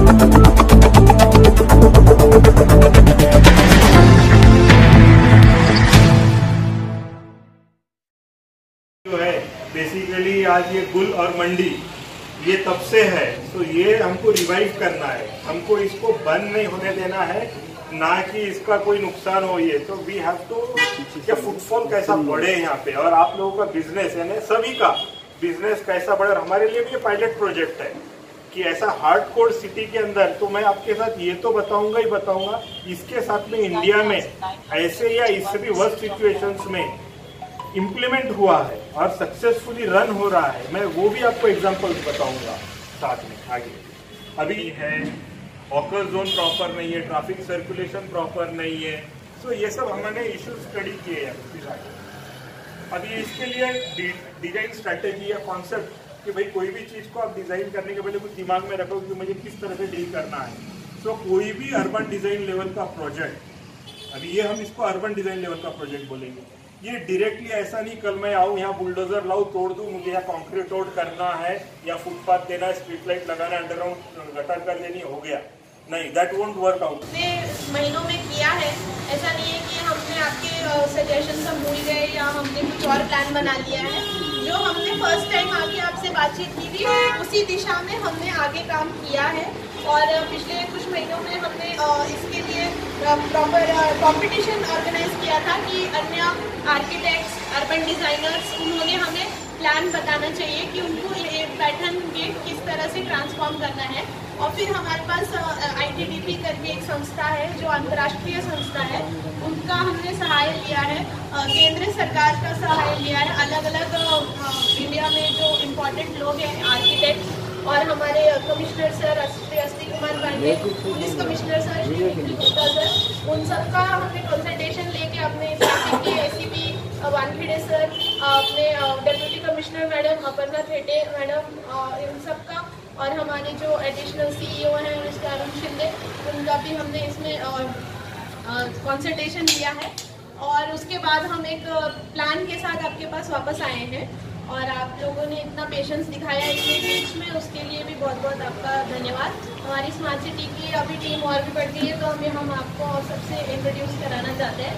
जो है बेसिकली आज ये गुल और मंडी ये तब से है, तो ये हमको रिवाइव करना है, हमको इसको बंद नहीं होने देना है, ना कि इसका कोई नुकसान हो। ये तो वी हैव टू क्या फुटफॉल कैसा बढ़े यहाँ पे, और आप लोगों का बिजनेस है ना, सभी का बिजनेस कैसा बढ़े। और हमारे लिए भी ये पायलट प्रोजेक्ट है कि ऐसा हार्डकोर सिटी के अंदर, तो मैं आपके साथ ये तो बताऊंगा ही बताऊंगा, इसके साथ में इंडिया में ऐसे या इससे भी वर्स्ट सिचुएशंस में इम्प्लीमेंट हुआ है और सक्सेसफुली रन हो रहा है, मैं वो भी आपको एग्जांपल्स बताऊंगा साथ में आगे। अभी है ऑकर जोन प्रॉपर नहीं है, ट्रैफिक सर्कुलेशन प्रॉपर नहीं है, तो ये सब हमने इश्यूज स्टडी किए हैं। अभी इसके लिए डिजाइन स्ट्रैटेजी या कॉन्सेप्ट कि भाई कोई भी चीज़ को आप डिज़ाइन करने के पहले कुछ दिमाग में रखो कि मुझे किस तरह से डील करना है। तो कोई भी अर्बन डिज़ाइन लेवल का प्रोजेक्ट, अभी ये हम इसको अर्बन डिज़ाइन लेवल का प्रोजेक्ट बोलेंगे, ये डायरेक्टली ऐसा नहीं कल मैं आऊँ यहाँ बुलडोजर लाऊं तोड़ दूं, मुझे यहाँ कॉन्क्रीट रोड करना है या फुटपाथ देना है, स्ट्रीट लाइट लगाना है, अंडरग्राउंड गटर कर देनी, हो गया नहीं, दैट वोंट वर्क आउट। महीनों में किया है, ऐसा नहीं है कि हमने आपके सजेशन से भूल गए या हमने कुछ और प्लान बना लिया है। जो हमने फर्स्ट टाइम आके आपसे बातचीत की थी उसी दिशा में हमने आगे काम किया है, और पिछले कुछ महीनों में हमने इसके लिए प्रॉपर कंपटीशन ऑर्गेनाइज किया था कि अन्य आर्किटेक्ट्स, अर्बन डिज़ाइनर्स, उन्होंने हमें प्लान बताना चाहिए कि उनको ये पैटर्न गेट किस तरह से ट्रांसफॉर्म करना है। और फिर हमारे पास ITDP करके एक संस्था है जो अंतर्राष्ट्रीय संस्था है, उनका हमने सहाय लिया है, केंद्र सरकार का सहाय लिया है। अलग अलग इंडिया में जो इम्पोर्टेंट लोग हैं आर्किटेक्ट, और हमारे commissioner sir Shri Asthi Kumar Pandey, police commissioner sir Shri Nikhil Gupta sir, उन सबका हमने कंसल्टेशन लेके अपने ट्रैफिक के ACP वानखेड़े सर, अपने deputy commissioner madam Aparna Thete madam, इन सबका, और हमारे जो एडिशनल CEO हैं मिस्टर अरुण शिंदे, उनका भी हमने इसमें कंसल्टेशन लिया है। और उसके बाद हम एक प्लान के साथ आपके पास वापस आए हैं, और आप लोगों ने इतना पेशेंस दिखाया इसके बीच में, उसके लिए भी बहुत बहुत आपका धन्यवाद। हमारी स्मार्ट सिटी की अभी टीम और भी बढ़ गई है, तो हम आपको सबसे इंट्रोड्यूस कराना चाहते हैं,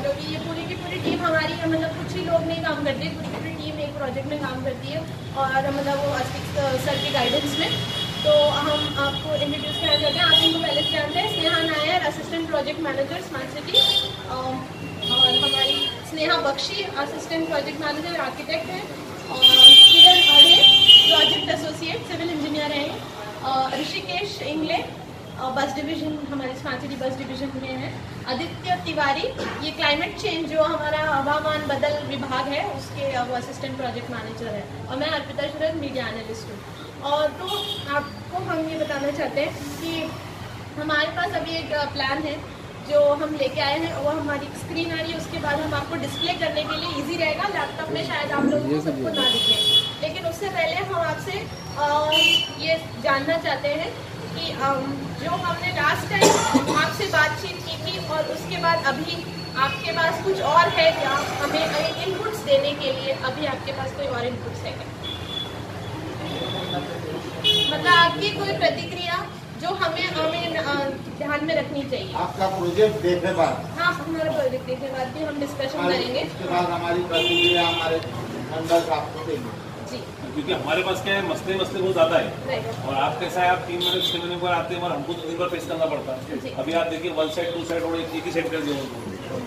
क्योंकि ये पूरी की पूरी टीम हमारी है, मतलब कुछ ही लोग नहीं काम करते, पूरी टीम एक प्रोजेक्ट में काम करती है, और मतलब वो अस्तिक सर की गाइडेंस में। तो हम आपको इंट्रोड्यूस करना चाहते हैं, आप इनको पहले से जानते हैं, Sneha Nair assistant project manager smart city, और हमारी Sneha Bakshi assistant project manager architect है, और किरण अड़े प्रोजेक्ट एसोसिएट सिविल इंजीनियर हैं, ऋषिकेश इंगले बस डिवीजन, हमारे स्मार्ट सिटी बस डिवीजन में है, आदित्य तिवारी ये क्लाइमेट चेंज जो हमारा हवामान बदल विभाग है उसके वो असिस्टेंट प्रोजेक्ट मैनेजर है, और मैं अर्पिता शरद मीडिया एनालिस्ट हूँ। और तो आपको हम ये बताना चाहते हैं कि हमारे पास अभी एक प्लान है जो हम लेके आए हैं, वो हमारी स्क्रीन आ रही है, उसके बाद हम आपको डिस्प्ले करने के लिए इजी रहेगा, लैपटॉप में शायद आप लोगों को सबको ना दिखे, लेकिन उससे पहले हम आपसे ये जानना चाहते हैं कि जो हमने लास्ट टाइम आपसे बातचीत की थी और उसके बाद अभी आपके पास कुछ और है क्या, हमें इनपुट्स देने के लिए अभी आपके पास कोई और इनपुट्स है क्या, मतलब आपकी कोई प्रतिक्रिया जो हमें ध्यान में रखनी चाहिए। आपका प्रोजेक्ट देखने बाद, हाँ हमारा प्रोजेक्ट देखने बाद भी हम डिस्कशन करेंगे, उसके बाद हमारी प्रतिक्रिया हमारे मेंबर्स आपको देंगे जी, क्योंकि हमारे पास क्या है, मसले बहुत ज़्यादा है, और आप कैसा है, आप 3 महीने 6 महीने पर आते हैं और हमको 2 दिन पर फेस करना पड़ता है। अभी आप देखिए 1 साइड 2 साइड और एक ही साइड कर दिया,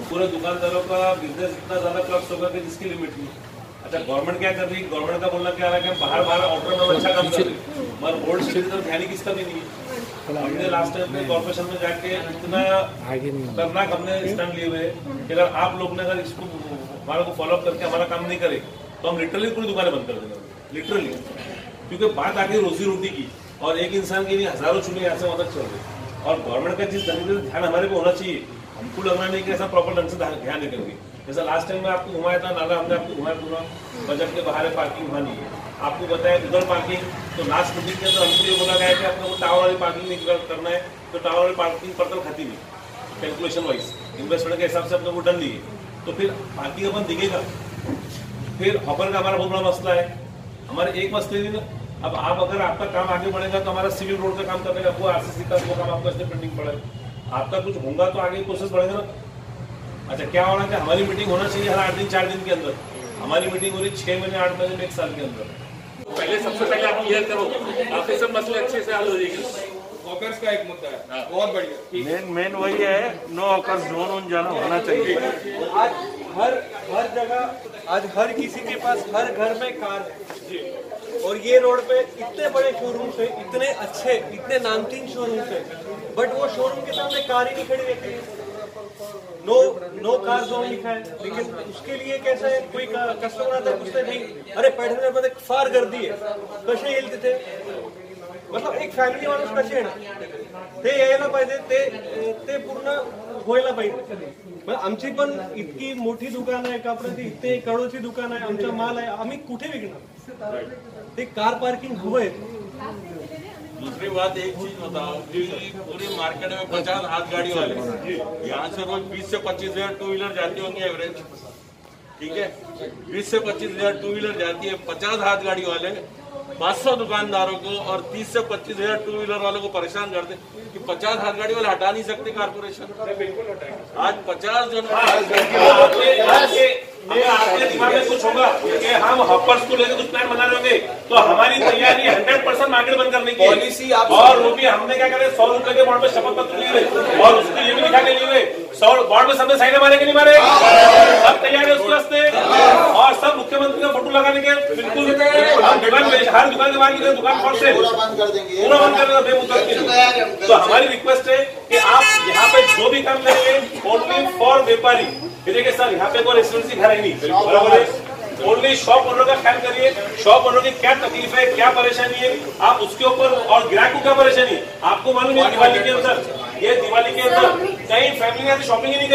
पूरे दुकानदारों का बिजनेस इतना ज़्यादा क्लब्स होगा कि जिसकी लिमिट नहीं। अच्छा गवर्नमेंट क्या कर रही है, गवर्नमेंट का बोलना क्या रहा है कि बाहर आउटर में अच्छा काम कर रही है, मगर रोड स्टेट तो ध्यान ही किसका भी नहीं है। हमने लास्ट टाइम में कॉर्पोरेशन में जाके इतना खतरनाक हमने स्टैंड लिए हुए कि अगर आप लोग ने अगर इसको हमारे को फॉलोअप करके हमारा काम नहीं करे तो हम लिटरली पूरी दुकानें बंद कर देंगे, लिटरली, क्योंकि बात आगे रोजी रोटी की, और एक इंसान के लिए हजारों चुने यहाँ से मदद चल रही, और गवर्नमेंट का जिस तरीके से ध्यान हमारे को होना चाहिए, हमको लगना नहीं कि ऐसा प्रॉपर ढंग से ध्यान नहीं करेंगे। जैसा लास्ट टाइम में आपको घुमाया था नाला, हमने आपको घुमाया पूरा बजट के बाहर पार्किंग वहाँ नहीं है, आपको बताया उधर पार्किंग, तो लास्ट मीटिंग के अंदर हमको ये बोला गया कि आपको टावर वाली पार्किंग नहीं करना है, तो टावर वाली पार्किंग पड़तल खाती नहीं, कैलकुलेशन वाइज इन्वेस्टमेंट के हिसाब से अपने को डन लिए, तो फिर पार्किंग अपन दिखेगा। फिर हॉपर का हमारा बहुत बड़ा मसला है, हमारे एक मसले नहीं, अब आप अगर आपका काम आगे बढ़ेगा तो हमारा सिविल रोड का काम करने का, वो आरसीसी का वो काम आपको ऐसे पेंडिंग पड़ा है। आपका कुछ होगा तो आगे प्रोसेस बढ़ेगा ना। अच्छा क्या हो रहा है कि हमारी मीटिंग होना चाहिए हर 8 दिन 4 दिन के अंदर, हमारी मीटिंग हो रही 6 महीने 8 महीने में 1 साल के अंदर। पहले सबसे पहले आप क्लियर करो, आपके सब मसले अच्छे से हल हो जाएंगे। ऑकर्स का एक मुद्दा है, बहुत बढ़िया। मेन वही है, नो ऑकर्स जोन जाना होना चाहिए। आज हर जगह, आज हर किसी के पास हर घर में कार है, और ये रोड पे इतने बड़े शोरूम है, इतने अच्छे, इतने नामचीन शोरूम है, बट वो शोरूम के सामने कार ही नहीं खड़ी रहती है। नो कार जोन लिखा है, लेकिन उसके लिए कैसा है, कोई कस्टमर आता है पूछते नहीं, अरे पैठणमध्ये फार गर्दी आहे, कसे येईल तिथे? मतलब एक फॅमिली माणूस कसे येणार ते यायला पाहिजे, ते पूर्ण व्हायला पाहिजे। आमची पण इतकी मोठी दुकान आहे कापडाची, इतके करोडची दुकान आहे, आमचा माल आहे, आम्ही कुठे विकणार? ते कार पार्किंग हवंय। दूसरी बात एक चीज बताओ कि पूरे मार्केट में 50 हाथ गाड़ी वाले, यहाँ से रोज 20 से 25 हजार टू व्हीलर जाती होंगी एवरेज, ठीक है? 20 से 25 हजार टू व्हीलर जाती है, 50 हाथ गाड़ी वाले 500 दुकानदारों को और 30 से 25 हजार टू व्हीलर वालों को परेशान करते कि 50 हाथ गाड़ी वाले हटा नहीं सकते कारपोरेशन। आज 50 जन आपके दिमाग में कुछ होगा कि हम हॉपर्स को लेकर कुछ प्लान बना रहे तो हमारी तैयारी 100% मार्केट बंद करने की पॉलिसी। और वो भी हमने क्या करे, 100 रुपए के बॉन्ड पे शपथ पत्र लिए हुए और उसके लिए भी लिखा के लिए हुए 100 बॉन्ड में सबने साइन मारे कि नहीं मारे, सब तैयार है उसके वास्ते। और सब मुख्यमंत्री का फोटो लगाने के बिल्कुल हर दुकान के बाहर दुकान खोल से पूरा बंद कर देगा बेमुद्दत के लिए। तो हमारी रिक्वेस्ट है कि आप यहाँ पे जो भी काम करेंगे ओनली फॉर व्यापारी। देखिए सर, यहाँ पे कोई रेसिडेंसी घर है नहीं, बराबर है, ओनली शॉप ओनर का ख्याल करिए। शॉप ओनर की क्या तकलीफ है, क्या परेशानी है, आप उसके ऊपर, और ग्राहक को क्या परेशानी है। आपको मालूम है दिवाली के अंदर, ये दिवाली के अंदर कई फैमिली ने शॉपिंग ही नहीं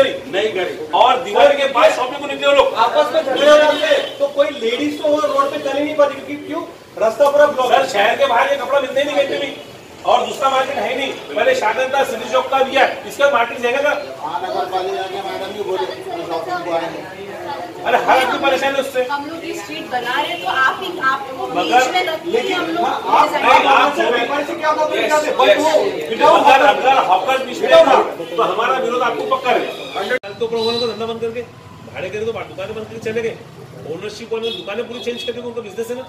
करी और दिवाली के बाद शॉपिंग को निकले लोग आपस में झगड़े करते हैं, तो कोई लेडीज तो रोड पे चल ही नहीं पाती, क्योंकि क्यों, रास्ता पूरा ब्लॉक। सर शहर के बाहर ये कपड़ा मिलते ही नहीं कहीं भी, और दूसरा मार्केट है नहीं। पहले शागंता सिटी चौक का दिया, इसका मार्केट जाएगा। अरे हर आदमी परेशान है उससे। हम लोग ये स्ट्रीट बना रहे हैं तो आपको मगर लेकिन हम लोग अगर हॉकर बीच में था तो हमारा विरोध आपको पक्का है। तो धंधा बंद करके भाड़े करे तो दुकानें बंद करके चले गए, ओनरशिप वाले दुकानें पूरी चेंज करके उनका बिजनेस है ना,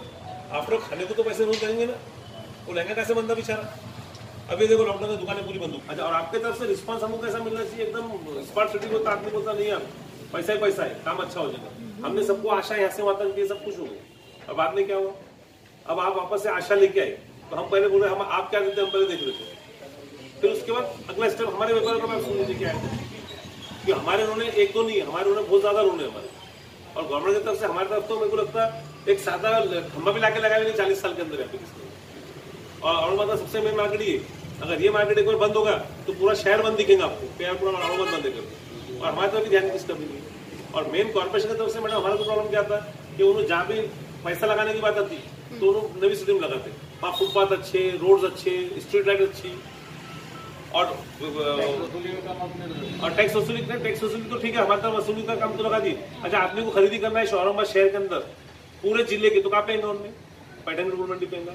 आप लोग खाने को तो पैसे रोज करेंगे ना, वो लहंगा कैसे बंदा बेचारा। अभी देखो लॉकडाउन में दुकानें पूरी बंद हो। अच्छा, और आपके तरफ से रिस्पांस हमको कैसा मिलना चाहिए, एकदम स्मार्ट सिटी होता आदमी बोलता नहीं यार पैसा ही पैसा है, काम अच्छा हो जाएगा। हमने सबको आशा यहाँ से वहां तक की, सब कुछ हो गया। अब बाद में क्या हुआ, अब आप वापस से आशा लेके आए, तो हम पहले बोले हम आप क्या देते हम पहले देख लेते, फिर उसके बाद अगला स्टेप हमारे व्यापार का सुन लेके आए थे कि हमारे उन्होंने एक दो नहीं, हमारे उन्होंने बहुत ज्यादा रोने हमारे, और गवर्नमेंट की तरफ से हमारी तरफ तो मेरे को लगता है एक सादा खंबा भी लाके लगाया नहीं 40 साल के अंदर यहाँ पे किसी। और मतलब सबसे मेन मार्केट ये, अगर ये मार्केट एक बार बंद होगा तो पूरा शहर बंद दिखेगा आपको, प्यार पूरा औरंगाबाद बंद देकर। और हमारे तरफ भी ध्यान किस कभी नहीं। और मेन कॉर्पोरेशन की तरफ से मैडम हमारा तो प्रॉब्लम क्या था कि उन्होंने जहाँ भी पैसा लगाने की बात आती तो उन्होंने नवी सिटी में लगाते, वहाँ फुटपाथ अच्छे, रोड्स अच्छे, स्ट्रीट लाइट अच्छी, और टैक्स वसूली तो ठीक है, हमारे तरफ वसूली का काम तो लगा दी। अच्छा, आदमी को खरीदी करना है औरंगाबाद शहर के अंदर पूरे जिले के, तो कहाँ पेंगे उनमें, पैटर्न रूल मंडी पेंगा।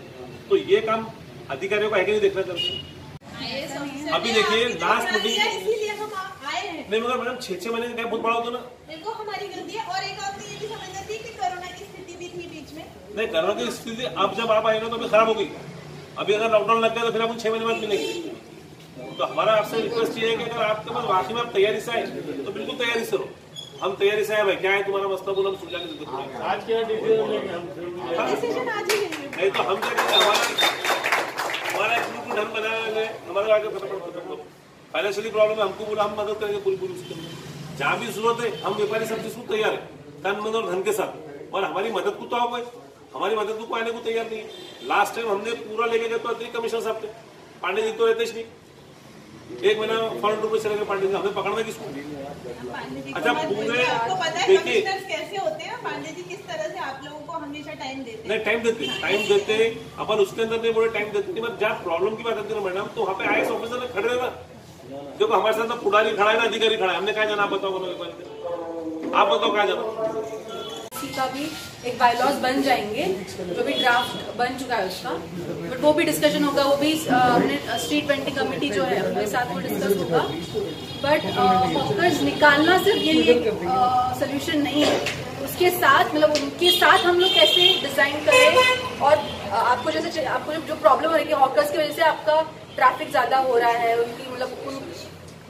तो ये काम अधिकारियों को है कि नहीं देखना चाहिए। अभी देखिए लास्ट मीटिंग नहीं, मगर मैडम 6 महीने का बहुत बड़ा होता ना, देखो हमारी गलती है। और एक आपने ये भी समझना चाहिए कि कोरोना की स्थिति भी थी बीच में। नहीं, कोरोना की स्थिति अब जब आप आएगा तो अभी खराब हो गई। अभी अगर लॉकडाउन लग गया तो फिर आपको 6 महीने बाद मिलेंगे। तो हमारा आपसे रिक्वेस्ट ये है कि अगर आपके पास वाकई में आप तैयारी से आए तो बिल्कुल तैयारी से रहो। हम तैयारी से आए, भाई क्या है तुम्हारा मसला, बोलो हम सुलझाने की जरूरत है। आज क्या डिसीजन लेंगे हम? नहीं तो हम क्या करेंगे, हमारा हम बनाएंगे, हमारा आगे खत्म फाइनेंशियली प्रॉब्लम है, हमको बोला हम मदद करेंगे पूरी उसके अंदर। जहाँ भी जरूरत है हम व्यापारी सब चीज को तैयार है, तन मन और धन के साथ। और हमारी मदद को तो आओ, हमारी मदद को आने को तैयार नहीं है। लास्ट टाइम हमने पूरा लेके गए तो अतिरिक्त कमिश्नर साहब थे, पांडे जी तो रहते ही नहीं, 1 महीना फॉरेन टूर पे चले गए पांडे जी, हमें पकड़ना किसको। अच्छा पूरे देखिए कैसे होते हैं पांडे जी, किस तरह से आप लोगों को हमेशा टाइम देते हैं। नहीं, टाइम देते अपन उसके अंदर नहीं बोले टाइम देते, बट जहाँ प्रॉब्लम की बात आती है ना मैडम, तो वहाँ पे आईएएस ऑफिसर ने खड़े रहना। देखो हमारे साथ ना पुडारी खड़ा है ना अधिकारी खड़ा है, हमने क्या जाना, आप बताओ, आप बताओ क्या जाना। किसी का भी एक बायलॉज बन जाएंगे, जो भी ड्राफ्ट बन चुका है उसका, बट वो भी डिस्कशन होगा, वो भी अपने स्ट्रीट वेंडिंग कमेटी जो है उनके साथ वो डिस्कस होगा। बट हॉकर्स निकालना सिर्फ यही एक सोल्यूशन नहीं है, उसके साथ मतलब उनके साथ हम लोग कैसे डिजाइन करें। और आपको जैसे आपको जो प्रॉब्लम हो रही है कि हॉकर्स की वजह से आपका ट्रैफिक ज्यादा हो रहा है, उनकी मतलब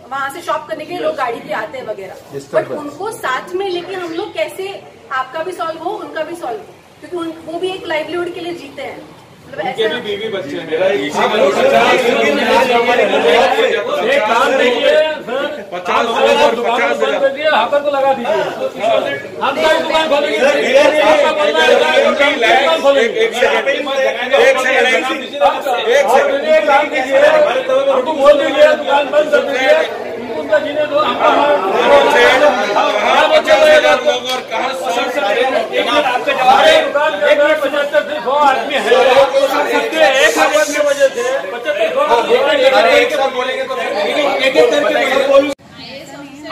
वहां से शॉप करने के लिए लोग गाड़ी पे आते हैं वगैरह, बट उनको साथ में लेके हम लोग कैसे आपका भी सॉल्व हो उनका भी सॉल्व हो, क्योंकि वो भी एक लाइवलीहुड के लिए जीते हैं। उनके भी बीवी बच्चे हैं। हाकर को लगा दीजिए, हम दुकान हमको बोल दीजिए दुकान बंद कर दीजिए, उनका जीने दो। दुकान 100 आदमी है, एक आदमी की वजह से 75 बोलेंगे तो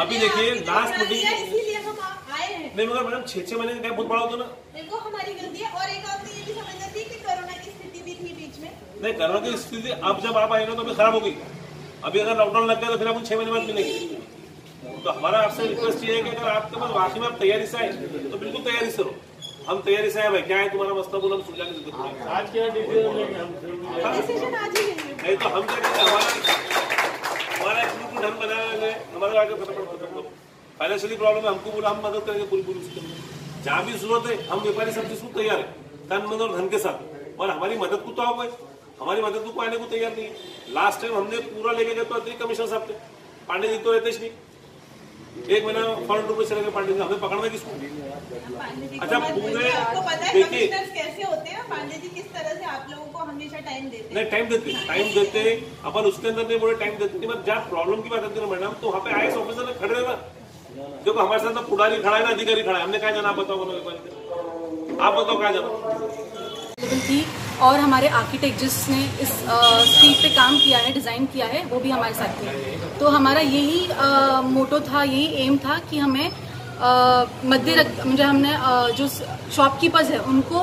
अभी देखिए लास्ट मीटिंग इसीलिए हम आए हैं। नहीं मगर मैडम 6 महीने का गैप बहुत बड़ा होता ना। देखो हमारी गलती है, और एक आपने ये भी समझना चाहिए कि कोरोना की स्थिति भी थी बीच में। नहीं कोरोना की स्थिति अब जब आप आएंगे तो अभी खराब हो गई। अभी अगर लॉकडाउन लग गया तो फिर आपको 6 महीने बाद मिलेंगे। तो हमारा आपसे रिक्वेस्ट ये है कि अगर आपके पास वाकई में आप तैयारी से आए तो बिल्कुल तैयारी से रहो। हम तैयारी से आए भाई, क्या है तुम्हारा मसला बोलो, हम सुलझाने की जरूरत नहीं। आज क्या डिसीजन लेंगे हम? डिसीजन आज ही लेंगे। नहीं तो हम क्या करेंगे, हमारा एक ग्रुप हम बनाएंगे, हमारे आगे फटाफट फाइनेंशियली प्रॉब्लम है, हमको बोला हम मदद करेंगे पूरी उसके लिए। जहाँ भी जरूरत है हम व्यापारी सब चीज को तैयार है, तन मन और धन के साथ। और हमारी मदद को तो आओ, हमारी मदद को आने को तैयार नहीं है। लास्ट टाइम हमने पूरा लेके गए तो अतिरिक्त कमिश्नर साहब थे, पांडे जी तो रहते नहीं। 1 महीना फॉरेन टूर पे चले गए पांडे जी, हमें पकड़ना किसको? अच्छा पूरे आपको पता है देखिए कमिश्नर्स कैसे होते हैं, पांडे जी किस तरह से आप लोगों को हमेशा टाइम देते हैं। नहीं टाइम देते अपन उसके अंदर नहीं बोले टाइम देते, मगर जहाँ प्रॉब्लम की बात आती है ना मैडम, तो वहाँ पे IAS ऑफिसर ने खड़े रहना। देखो हमारे साथ ना पुडारी खड़ा है ना अधिकारी खड़ा है, हमने क्या जाना, आप बताओ, आप बताओ क्या जाना थी। और हमारे आर्किटेक्ट जिसने इस स्ट्रीट पे काम किया है, डिज़ाइन किया है, वो भी हमारे साथ थे। तो हमारा यही मोटो था, यही एम था कि हमें मुझे हमने जो शॉपकीपर्स है उनको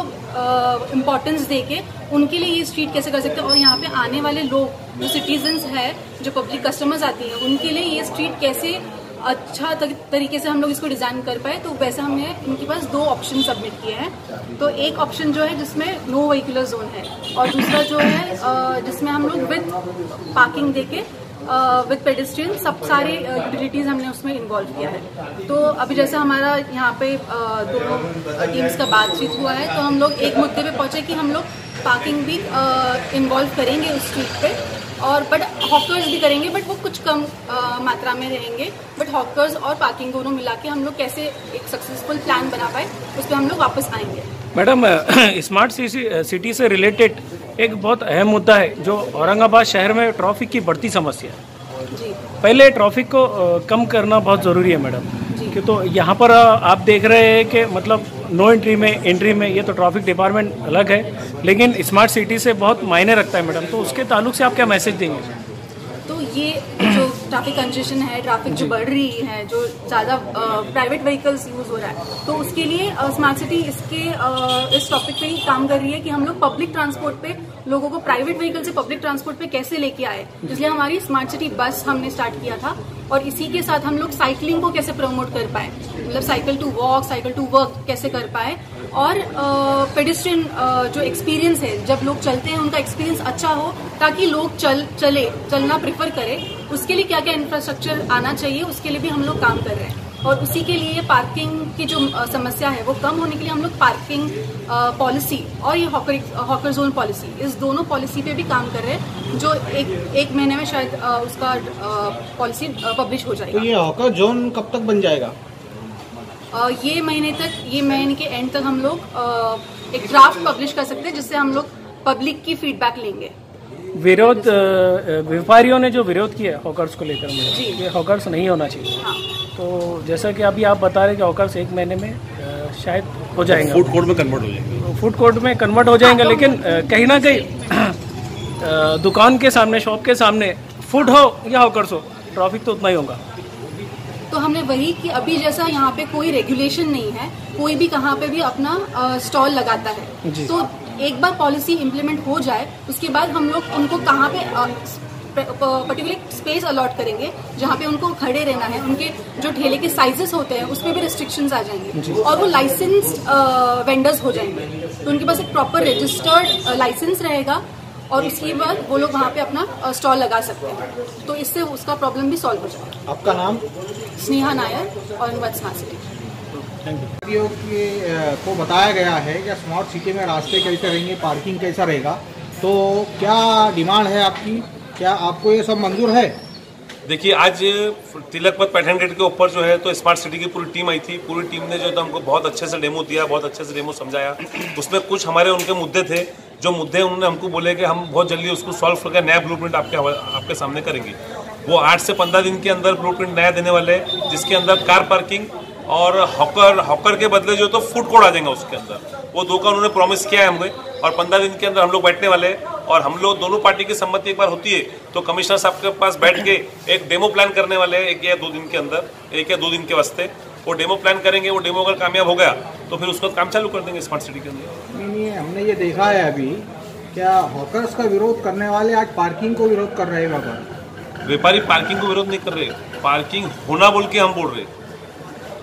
इम्पोर्टेंस दे के उनके लिए ये स्ट्रीट कैसे कर सकते हैं, और यहाँ पे आने वाले लोग जो सिटीजन्स है, जो पब्लिक कस्टमर्स आती हैं, उनके लिए ये स्ट्रीट कैसे अच्छा तरीके से हम लोग इसको डिजाइन कर पाए। तो वैसे हमने इनके पास 2 ऑप्शन सबमिट किए हैं। तो एक ऑप्शन जो है जिसमें नो व्हीकुलर जोन है, और दूसरा जो है जिसमें हम लोग विद पार्किंग देके विद पेडेस्ट्रियन सब सारे यूटिलिटीज हमने उसमें इन्वॉल्व किया है। तो अभी जैसे हमारा यहाँ पे दोनों टीम्स का बातचीत हुआ है, तो हम लोग एक मुद्दे पे पहुंचे कि हम लोग पार्किंग भी इन्वॉल्व करेंगे उस स्ट्रीट पे, और बट हॉकर्स भी करेंगे, बट वो कुछ कम मात्रा में रहेंगे। बट हॉकर्स और पार्किंग दोनों मिला के हम लोग कैसे एक सक्सेसफुल प्लान बना पाए, उस पर हम लोग वापस आएंगे। मैडम स्मार्ट सिटी से रिलेटेड एक बहुत अहम मुद्दा है जो औरंगाबाद शहर में ट्रैफिक की बढ़ती समस्या है। जी पहले ट्रैफिक को कम करना बहुत ज़रूरी है मैडम, कि तो यहाँ पर आप देख रहे हैं कि मतलब नो एंट्री में एंट्री में ये तो ट्रैफिक डिपार्टमेंट अलग है, लेकिन स्मार्ट सिटी से बहुत मायने रखता है मैडम। तो उसके ताल्लुक से आप क्या मैसेज देंगे? तो ये जो ट्रैफिक कंजेशन है, ट्रैफिक जो बढ़ रही है, जो ज़्यादा प्राइवेट व्हीकल्स यूज़ हो रहा है, तो उसके लिए स्मार्ट सिटी इस टॉपिक पे ही काम कर रही है कि हम लोग पब्लिक ट्रांसपोर्ट पे लोगों को प्राइवेट व्हीकल से पब्लिक ट्रांसपोर्ट पे कैसे लेके आए। इसलिए हमारी स्मार्ट सिटी बस हमने स्टार्ट किया था, और इसी के साथ हम लोग साइकिलिंग को कैसे प्रमोट कर पाए, मतलब cycle to walk, cycle to work कैसे कर पाए, और पेडेस्ट्रियन जो एक्सपीरियंस है, जब लोग चलते हैं उनका एक्सपीरियंस अच्छा हो, ताकि लोग चलना प्रेफर करें। उसके लिए क्या क्या इंफ्रास्ट्रक्चर आना चाहिए, उसके लिए भी हम लोग काम कर रहे हैं। और उसी के लिए पार्किंग की जो समस्या है वो कम होने के लिए हम लोग पार्किंग पॉलिसी और ये हॉकर जोन पॉलिसी, इस दोनों पॉलिसी पे भी काम कर रहे हैं, जो एक महीने में शायद उसका पॉलिसी पब्लिश हो जाएगा। तो ये हॉकर जोन कब तक बन जाएगा? ये महीने के एंड तक हम लोग एक ड्राफ्ट पब्लिश कर सकते हैं, जिससे हम लोग पब्लिक की फीडबैक लेंगे। विरोध व्यापारियों ने जो विरोध किया हॉकर्स को लेकर, ये हॉकर्स नहीं होना चाहिए। हाँ। तो जैसा कि अभी आप बता रहे हैं कि हॉकर्स 1 महीने में शायद हो जाएंगे, फूड कोर्ट में कन्वर्ट हो जाएंगे, फूड कोर्ट में कन्वर्ट हो जाएंगे। लेकिन कहीं ना कहीं दुकान के सामने, शॉप के सामने फूड हो या हॉकर्स हो, ट्रैफिक तो उतना ही होगा। तो हमने वही कि अभी जैसा यहाँ पे कोई रेगुलेशन नहीं है, कोई भी कहाँ पे भी अपना स्टॉल लगाता है। तो एक बार पॉलिसी इम्प्लीमेंट हो जाए उसके बाद हम लोग उनको कहाँ पे पर्टिकुलर स्पेस अलॉट करेंगे जहाँ पे उनको खड़े रहना है, उनके जो ठेले के साइजेस होते हैं उसमें भी रिस्ट्रिक्शंस आ जाएंगे और वो लाइसेंस्ड वेंडर्स हो जाएंगे। तो उनके पास एक प्रॉपर रजिस्टर्ड लाइसेंस रहेगा और उसके बाद वो लोग वहाँ पे अपना स्टॉल लगा सकते हैं। तो इससे उसका प्रॉब्लम भी सॉल्व हो जाएगा। आपका नाम? स्नेहा नायर और स्मार्ट सिटी। को बताया गया है कि स्मार्ट सिटी में रास्ते कैसे रहेंगे, पार्किंग कैसा रहेगा, तो क्या डिमांड है आपकी? क्या आपको ये सब मंजूर है? देखिए, आज तिलक पथ पैठन गेट के ऊपर जो है तो स्मार्ट सिटी की पूरी टीम आई थी। पूरी टीम ने जो तो हमको बहुत अच्छे से डेमो दिया, बहुत अच्छे से डेमो समझाया। उसमें कुछ हमारे उनके मुद्दे थे, जो मुद्दे उन्होंने हमको बोले कि हम बहुत जल्दी उसको सॉल्व करके नया ब्लूप्रिंट आपके सामने करेंगे। वो 8 से 15 दिन के अंदर ब्लूप्रिंट नया देने वाले, जिसके अंदर कार पार्किंग और हॉकर के बदले जो तो फूड कोर्ट आ जाएगा उसके अंदर। वो 2 का उन्होंने प्रॉमिस किया है हमें और 15 दिन के अंदर हम लोग बैठने वाले हैं। और हम लोग दोनों पार्टी की सम्मति एक बार होती है तो कमिश्नर साहब के पास बैठ के एक डेमो प्लान करने वाले हैं 1 या 2 दिन के अंदर, 1 या 2 दिन के वास्ते वो डेमो प्लान करेंगे। वो डेमो अगर कामयाब हो गया तो फिर उसका काम चालू कर देंगे स्मार्ट सिटी के अंदर। नहीं, हमने ये देखा है अभी, क्या हॉकर्स का विरोध करने वाले आज पार्किंग को विरोध कर रहे हैं? वहाँ पर व्यापारी पार्किंग को विरोध नहीं कर रहे, पार्किंग होना बोल के हम बोल रहे।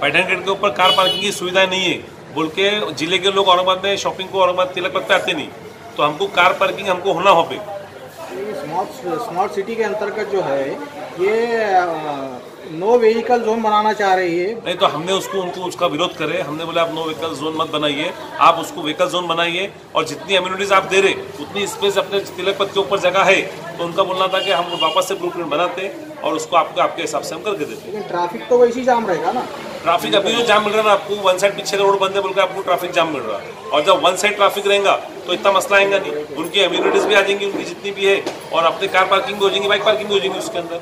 पैठन गेट के ऊपर कार पार्किंग की सुविधा नहीं है बोल के जिले के लोग औरंगाबाद में शॉपिंग को औरंगाबाद तिलक पथ पे आते नहीं, तो हमको कार पार्किंग हमको होना हो पे। स्मार्ट सिटी के अंतर्गत जो है ये नो व्हीकल जोन बनाना चाह रही है। नहीं, तो हमने उनको उसका विरोध करे। हमने बोला आप नो व्हीकल जोन मत बनाइए, आप उसको व्हीकल जोन बनाइए और जितनी एम्यूनिटीज आप दे रहे उतनी स्पेस अपने तिलक पथ के ऊपर जगह है। तो उनका बोलना था कि हम वापस से ब्लूप्रिंट बनाते और उसको आपके हिसाब से हम करके देते। लेकिन ट्रैफिक तो वैसे ही जाम रहेगा ना? ट्रैफिक अभी जो जाम मिल रहा है ना आपको, 1 साइड पीछे रोड बंद है बोलकर आपको ट्रैफिक जाम मिल रहा है। और जब 1 साइड ट्रैफिक रहेगा तो इतना मसला आएगा नहीं, उनकी एम्यूनिटीज भी आ जाएंगी उनकी जितनी भी है और अपने कार पार्किंग भी हो जाएंगी, बाइक पार्किंग भी हो जाएंगी उसके अंदर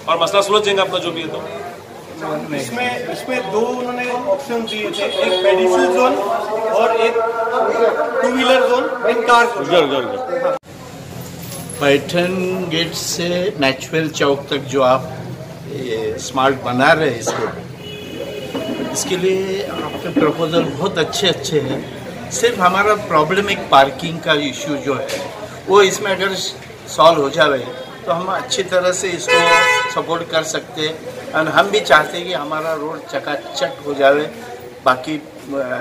और मसला सुलझ जाएगा अपना जो भी है। तो इसमें 2 उन्होंने ऑप्शन दिए थे, एक पेडिस्ट्रियल जोन और एक 2 व्हीलर जोन, एक कार जोन। पैठन गेट से नेचुरल चौक तक जो आप स्मार्ट बना रहे हैं इसके लिए आपके प्रपोजल बहुत अच्छे हैं। सिर्फ हमारा प्रॉब्लम एक पार्किंग का इश्यू जो है वो इसमें अगर सॉल्व हो जाए तो हम अच्छी तरह से इसको सपोर्ट कर सकते हैं। और हम भी चाहते हैं कि हमारा रोड चकाचक हो जाए, बाकी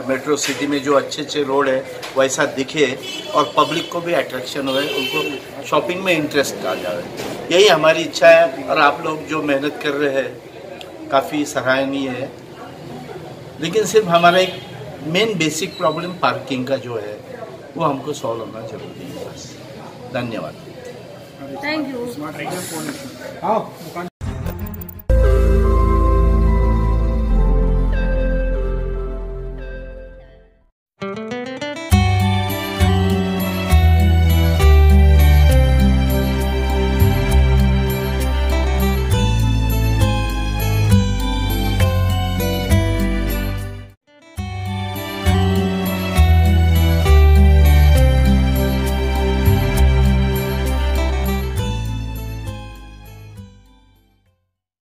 मेट्रो सिटी में जो अच्छे रोड है वैसा दिखे और पब्लिक को भी अट्रैक्शन हो, उनको शॉपिंग में इंटरेस्ट आ जाए। यही हमारी इच्छा है और आप लोग जो मेहनत कर रहे हैं काफ़ी सराहनीय है। लेकिन सिर्फ हमारा एक मेन बेसिक प्रॉब्लम पार्किंग का जो है वो हमको सॉल्व होना जरूरी है। बस, धन्यवाद। Thank you.